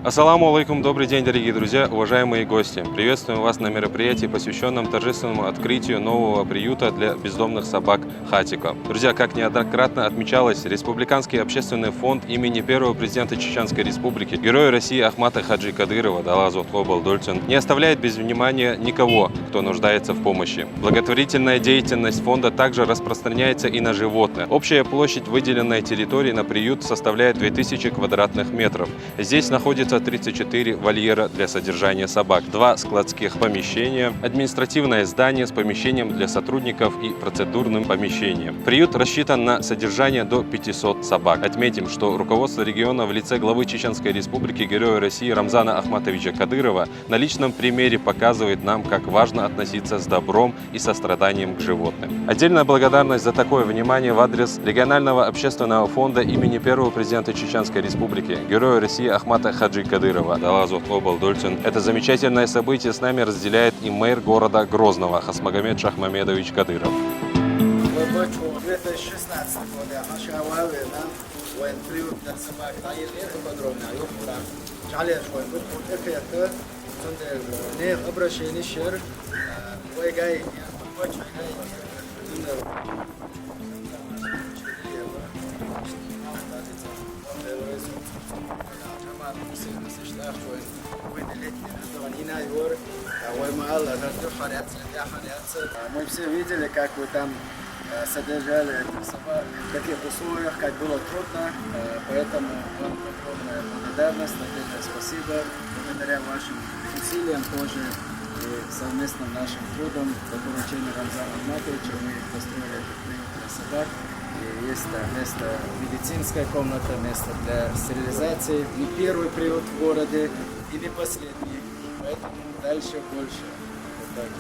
Ассаламу алейкум, добрый день, дорогие друзья, уважаемые гости. Приветствуем вас на мероприятии, посвященном торжественному открытию нового приюта для бездомных собак «Хатико». Друзья, как неоднократно отмечалось, Республиканский общественный фонд имени первого президента Чеченской Республики, Героя России Ахмата Хаджи Кадырова, Далазу Дольчин, не оставляет без внимания никого, кто нуждается в помощи. Благотворительная деятельность фонда также распространяется и на животных. Общая площадь выделенной территории на приют составляет 2000 квадратных метров. Здесь находится 34 вольера для содержания собак, 2 складских помещения, административное здание с помещением для сотрудников и процедурным помещением. Приют рассчитан на содержание до 500 собак. Отметим, что руководство региона в лице главы Чеченской Республики Героя России Рамзана Ахматовича Кадырова на личном примере показывает нам, как важно относиться с добром и состраданием к животным. Отдельная благодарность за такое внимание в адрес регионального общественного фонда имени первого президента Чеченской Республики Героя России Ахмата Хаджи Кадырова, Далазу Дольчин. Это замечательное событие с нами разделяет и мэр города Грозного Хасмагомед Шахмамедович Кадыров. Мы все видели, как вы там содержали этих собак, в каких условиях, как было трудно, поэтому вам огромная благодарность, отдельное спасибо. Благодаря вашим усилиям тоже и совместным нашим трудом по поручению Рамзана Ахматовича мы построили этот приют для собак. И есть место, медицинская комната, место для стерилизации. Не первый приют в городе и не последний, поэтому дальше больше. Вот так.